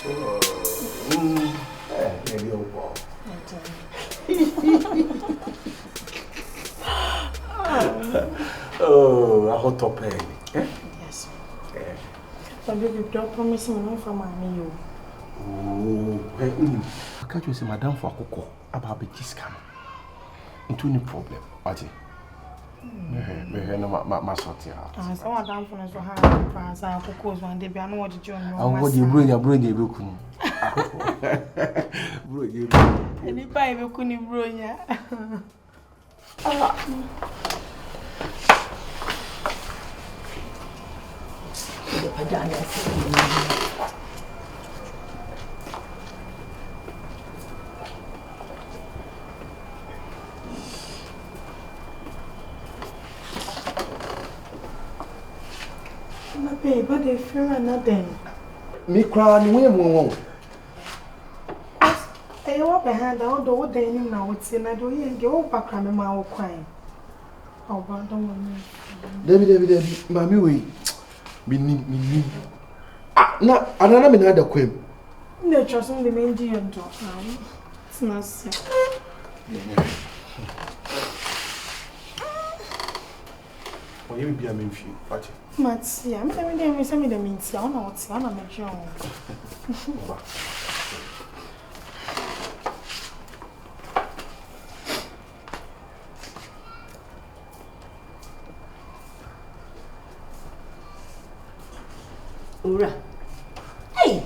Maybe you'll go. Oh, I hot top pen. Yes. But baby, don't promise me no from me. Oh, I can't you say Madame for Coco about the scam. Into any problem, Marty. My sort here. I saw Madame for us to have pass our Coco's one day. I know what to join you. And what you bring, you book. And if I ever couldn't bring ya. My baby, but they fear nothing. Me crying, we won't. I walk behind the old door, they knew now what's in. I do you go back on my old crying. Oh, but don't want me. David, Mammy, me. Ah, no, I don't know another quim. No, trust me, the main deal. It's not sick. Or you be a mean few, but Mats, yeah, I'm telling you, send me the means. I don't know what's on a job. Ura. Hey!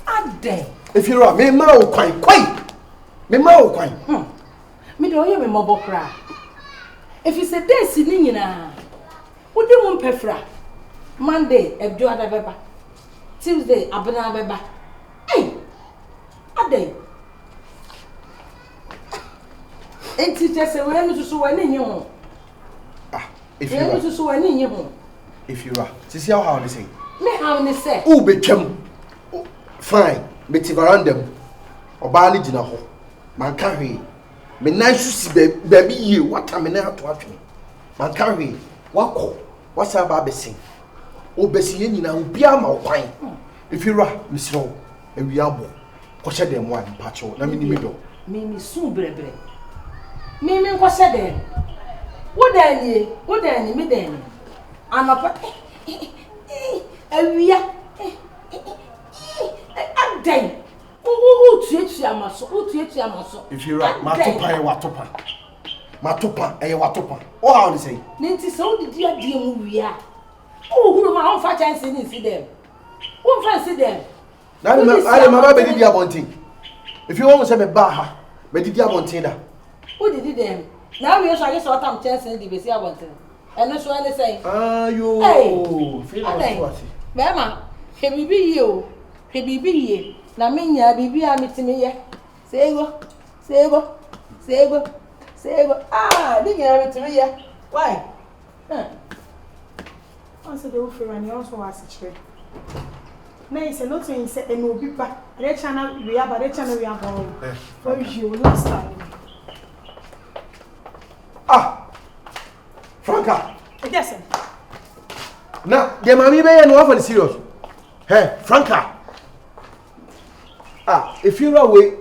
Ade! if you're a me, ma quite. Me ma quite. Me don't hear me mobile cry. If you say this, Nina, what do you want pefra? Monday, Ebjo Adabeba. Tuesday, Abana Beba. Hey! Ade! And teacher said, we're not so winning you. Ah, if you are, to see how they say. Me how they say. Oh, become fine. Betty Varandam or Barney Jinaho. Man carry. Me nice to see baby you. What time in have to watch me? Man carry. What call? What's our baby sing? Oh, Bessie, you know, be a more wine. If you are, Miss Rowe, and we are born. Watch them one patcho. Let me middle. Mimi soon, brebre. Mimi, what's that? What then, me then? I'm up. We are. I'm dead. Who treats your muscle? Who treats your muscle? If you're right, Matopa, Watopa. Oh, how to say? Nancy, so did you dear we are? Oh, who am I on fat chance in see them? Who fancy them? I am a baby diamond. If you want to say me baha, baby diamond. Who did them? Now we are showing what I'm chancing the Bessia wanted. And that's why they say, ah, you feel Mamma, he be you. He be ye. Na minya bibi a mitimi ye. Sego. Ah, didn't you mitimi ye? Why? Also, the offer and you also ask a trade. Nay, say not to say a no bipa. Red channel, we are, but red channel we are going. For you last time. Ah, Franca. Yes, sir. Now, the mammy may and often serious. Hey, Franca. Ah, if you're away,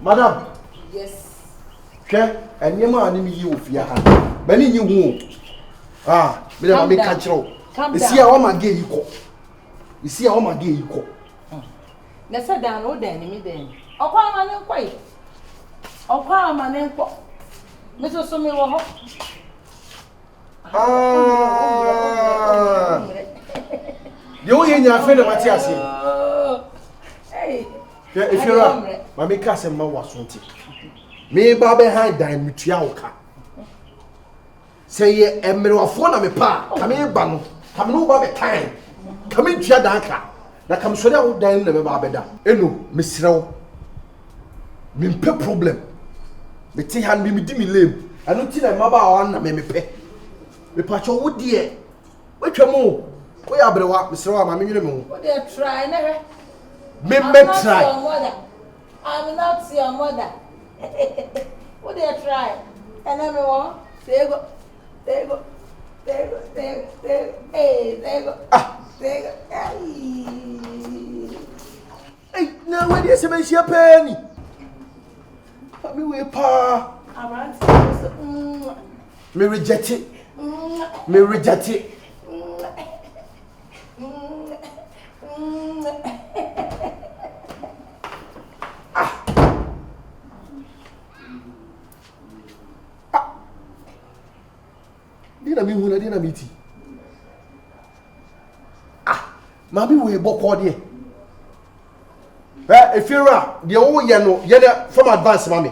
madam. Yes. Okay, and your man, you of your hand. Many you won't. Ah, but make control. You see how my gay you call. You see how my gay you call. Let's sit down, no, then, me then. I'll call my name quite. I'll call my name. Mr. Sumi will Ah, you ain't your friend of Matthias. Hey, if you're right, my make us a was wanted. Me baby high dime with Yauka. Say, a mirror of one of me pa, come in, Bano, come no baby time. Come in, Chadanka. Now come so that down the Babeda. Eno, Miss Row. Mimpe problem. Me tea hand me dimmy lame. I don't think I'm about one, me pay. Me patch your wood dear. Wait a more. We are better walk, Mr. Ram, I'm in what they try, never. Me try. I'm not your mother. What they try? And everyone, there you go. Hey, there you go. Ah, There you go. we dey se me hia pa ni. Me we pa. Me reject it. Me reject it. Dina mi huna dina miti. Mami we boko de. If you're the old yano, from advance, mommy.